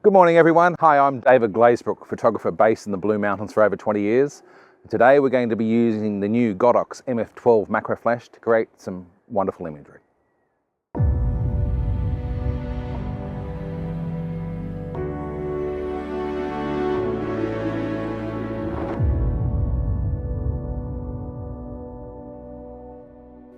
Good morning everyone. Hi, I'm David Glazebrook, photographer based in the Blue Mountains for over 20 years. Today we're going to be using the new Godox MF12 macro flash to create some wonderful imagery.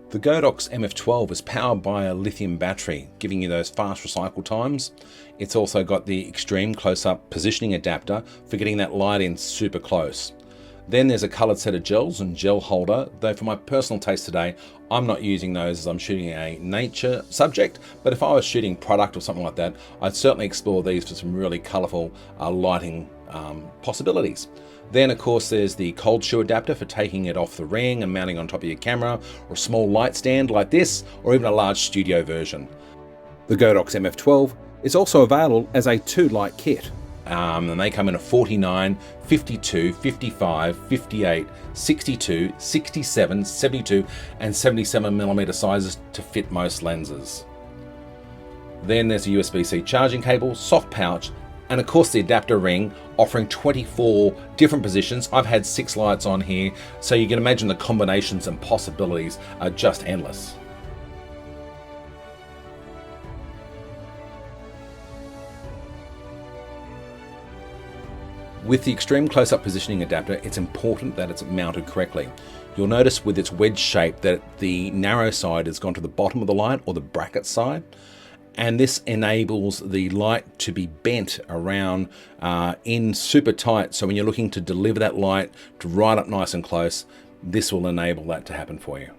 The Godox MF12 is powered by a lithium battery, giving you those fast recycle times. It's also got the extreme close-up positioning adapter for getting that light in super close. Then there's a coloured set of gels and gel holder, though for my personal taste today, I'm not using those as I'm shooting a nature subject, but if I was shooting product or something like that, I'd certainly explore these for some really colourful lighting possibilities. Then of course there's the cold shoe adapter for taking it off the ring and mounting on top of your camera, or a small light stand like this, or even a large studio version. The Godox MF12 is also available as a 2-light kit. And they come in a 49, 52, 55, 58, 62, 67, 72 and 77mm sizes to fit most lenses. Then there's a USB-C charging cable, soft pouch, and of course the adapter ring offering 24 different positions. I've had 6 lights on here, so you can imagine the combinations and possibilities are just endless. With the extreme close-up positioning adapter, it's important that it's mounted correctly. You'll notice with its wedge shape that the narrow side has gone to the bottom of the light, or the bracket side, and this enables the light to be bent around in super tight. So when you're looking to deliver that light to right up nice and close, this will enable that to happen for you.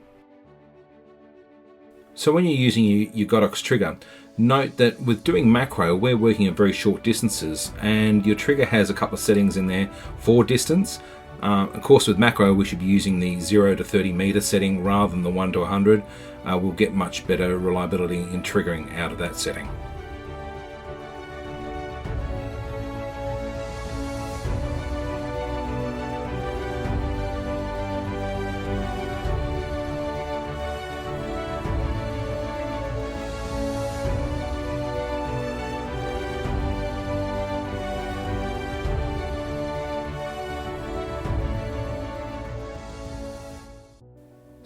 So when you're using your Godox trigger, note that with doing macro, we're working at very short distances, and your trigger has a couple of settings in there for distance. Of course, with macro, we should be using the 0 to 30 meter setting rather than the 1 to 100. We'll get much better reliability in triggering out of that setting.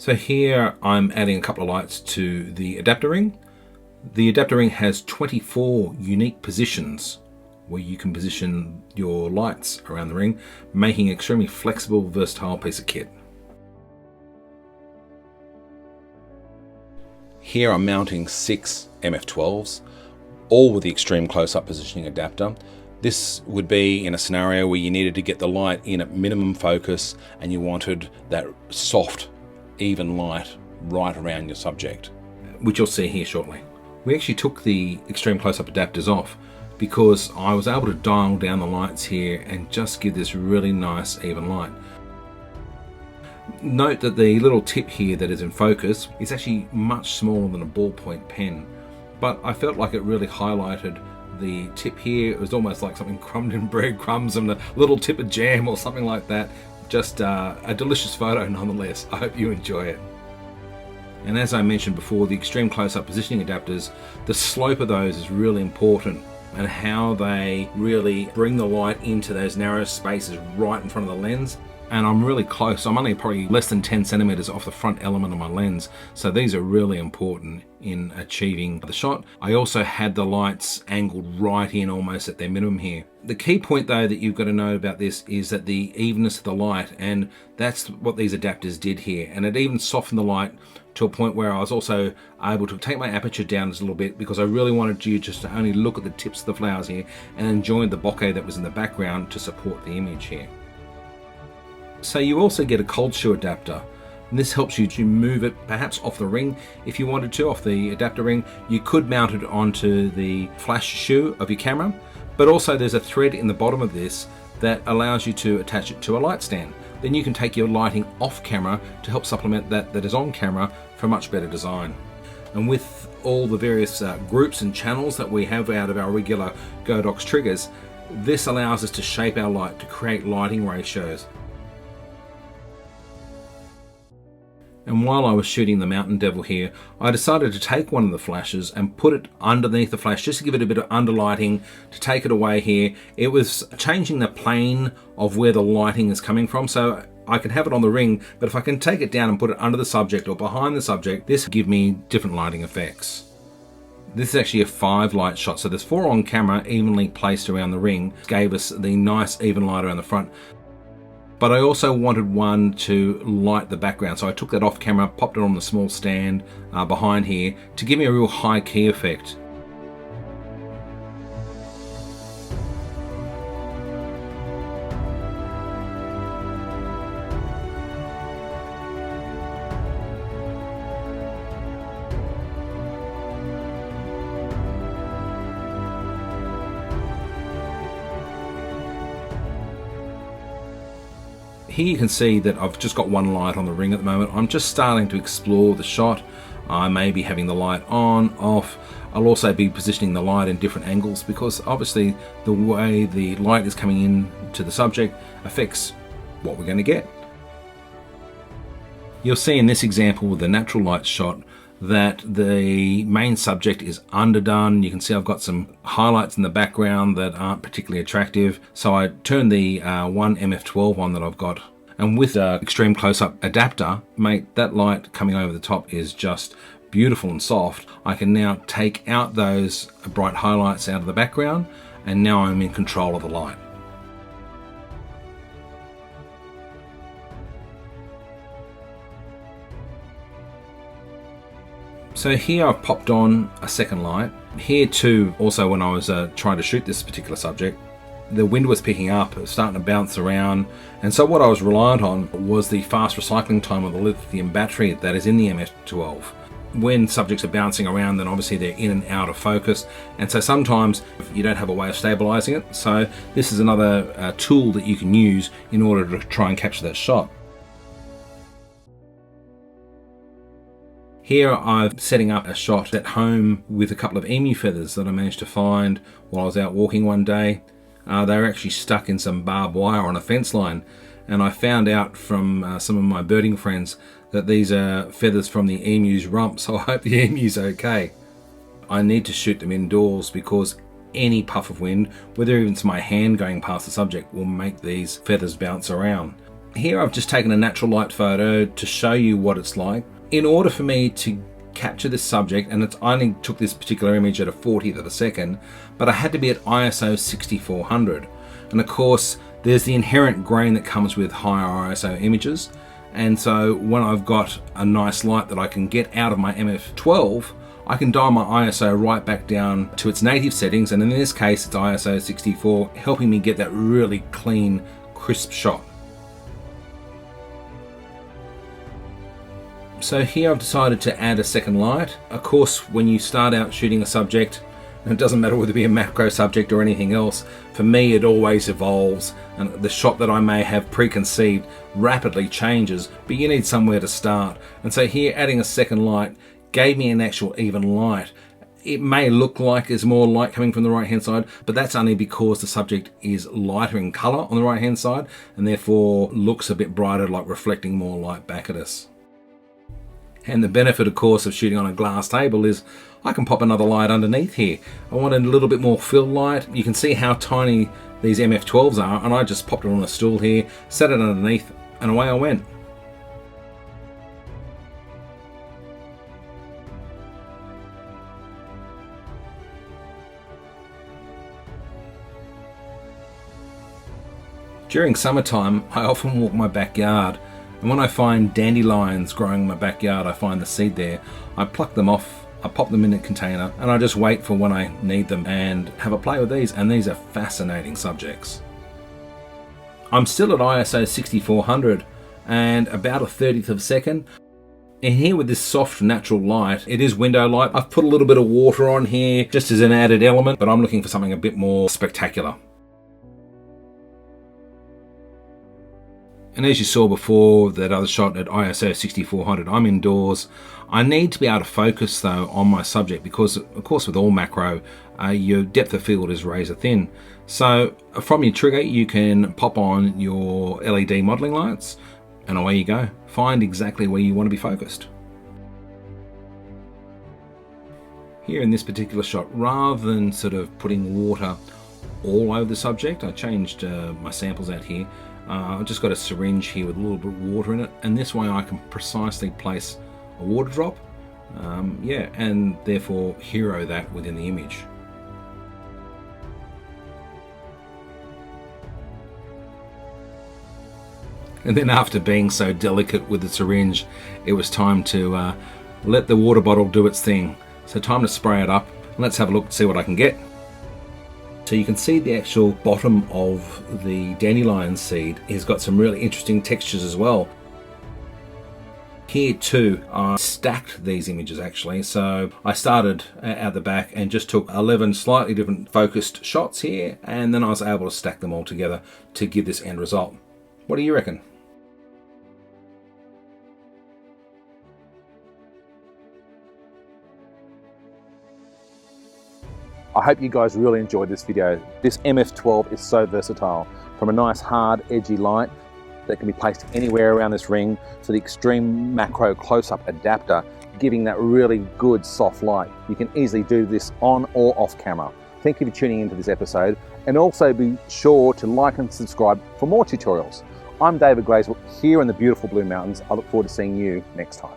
So here I'm adding a couple of lights to the adapter ring. The adapter ring has 24 unique positions where you can position your lights around the ring, making an extremely flexible, versatile piece of kit. Here I'm mounting 6 MF12s, all with the extreme close-up positioning adapter. This would be in a scenario where you needed to get the light in at minimum focus and you wanted that soft, even light right around your subject, which you'll see here shortly. We actually took the extreme close-up adapters off because I was able to dial down the lights here and just give this really nice even light. Note that the little tip here that is in focus is actually much smaller than a ballpoint pen, but I felt like it really highlighted the tip here. It was almost like something crumbed in breadcrumbs and a little tip of jam or something like that. Just a delicious photo nonetheless. I hope you enjoy it. And as I mentioned before, the extreme close-up positioning adapters, the slope of those is really important, and how they really bring the light into those narrow spaces right in front of the lens. And I'm really close. I'm only probably less than 10 centimeters off the front element of my lens. So these are really important in achieving the shot. I also had the lights angled right in almost at their minimum here. The key point though that you've got to know about this is that the evenness of the light, and that's what these adapters did here. And it even softened the light to a point where I was also able to take my aperture down just a little bit, because I really wanted you just to only look at the tips of the flowers here and enjoy the bokeh that was in the background to support the image here. So you also get a cold shoe adapter, and this helps you to move it perhaps off the ring if you wanted to, off the adapter ring. You could mount it onto the flash shoe of your camera, but also there's a thread in the bottom of this that allows you to attach it to a light stand. Then you can take your lighting off camera to help supplement that is on camera for much better design. And with all the various groups and channels that we have out of our regular Godox triggers, this allows us to shape our light to create lighting ratios. And while I was shooting the Mountain Devil here, I decided to take one of the flashes and put it underneath the flash just to give it a bit of underlighting, to take it away here. It was changing the plane of where the lighting is coming from, so I can have it on the ring, but if I can take it down and put it under the subject or behind the subject, this will give me different lighting effects. This is actually a 5 light shot, so there's 4 on camera evenly placed around the ring. Gave us the nice even light around the front. But I also wanted one to light the background, so I took that off camera, popped it on the small stand behind here to give me a real high key effect. Here you can see that I've just got one light on the ring at the moment. I'm just starting to explore the shot. I may be having the light on, off. I'll also be positioning the light in different angles because obviously the way the light is coming in to the subject affects what we're going to get. You'll see in this example with the natural light shot that the main subject is underdone. You can see I've got some highlights in the background that aren't particularly attractive. So I turned the one MF12 on that I've got, and with the extreme close-up adapter, mate, that light coming over the top is just beautiful and soft. I can now take out those bright highlights out of the background, and now I'm in control of the light. So here I've popped on a second light. Here too, also when I was trying to shoot this particular subject, the wind was picking up, it was starting to bounce around. And so what I was reliant on was the fast recycling time of the lithium battery that is in the MF12. When subjects are bouncing around, then obviously they're in and out of focus. And so sometimes you don't have a way of stabilizing it. So this is another tool that you can use in order to try and capture that shot. Here I'm setting up a shot at home with a couple of emu feathers that I managed to find while I was out walking one day. They were actually stuck in some barbed wire on a fence line, and I found out from some of my birding friends that these are feathers from the emu's rump, so I hope the emu's okay. I need to shoot them indoors because any puff of wind, whether even it's my hand going past the subject, will make these feathers bounce around. Here I've just taken a natural light photo to show you what it's like. In order for me to capture this subject, and I only took this particular image at a 40th of a second, but I had to be at ISO 6400. And of course, there's the inherent grain that comes with higher ISO images. And so when I've got a nice light that I can get out of my MF12, I can dial my ISO right back down to its native settings. And in this case, it's ISO 64, helping me get that really clean, crisp shot. So here I've decided to add a second light. Of course, when you start out shooting a subject, and it doesn't matter whether it be a macro subject or anything else, for me it always evolves, and the shot that I may have preconceived rapidly changes, but you need somewhere to start. And so here adding a second light gave me an actual even light. It may look like there's more light coming from the right hand side, but that's only because the subject is lighter in color on the right hand side and therefore looks a bit brighter, like reflecting more light back at us. And the benefit, of course, of shooting on a glass table is I can pop another light underneath here. I wanted a little bit more fill light. You can see how tiny these MF12s are, and I just popped it on a stool here, set it underneath, and away I went. During summertime, I often walk my backyard. And when I find dandelions growing in my backyard, I find the seed there, I pluck them off, I pop them in a container, and I just wait for when I need them and have a play with these, and these are fascinating subjects. I'm still at ISO 6400 and about a 30th of a second. And here with this soft natural light, it is window light. I've put a little bit of water on here just as an added element, but I'm looking for something a bit more spectacular. And as you saw before, that other shot at ISO 6400, I'm indoors. I need to be able to focus though on my subject because of course with all macro, your depth of field is razor thin. So from your trigger, you can pop on your LED modeling lights And away you go. Find exactly where you want to be focused. Here in this particular shot, rather than sort of putting water all over the subject, I changed my samples out here. I've just got a syringe here with a little bit of water in it, and this way I can precisely place a water drop, and therefore hero that within the image. And then after being so delicate with the syringe, it was time to let the water bottle do its thing. So time to spray it up. Let's have a look and see what I can get. So you can see the actual bottom of the dandelion seed has got some really interesting textures as well. Here too, I stacked these images actually. So I started out the back and just took 11 slightly different focused shots here, and then I was able to stack them all together to give this end result. What do you reckon? I hope you guys really enjoyed this video. This MF12 is so versatile, from a nice hard edgy light that can be placed anywhere around this ring to the extreme macro close-up adapter, giving that really good soft light. You can easily do this on or off camera. Thank you for tuning into this episode, and also be sure to like and subscribe for more tutorials. I'm David Glazebrook here in the beautiful Blue Mountains. I look forward to seeing you next time.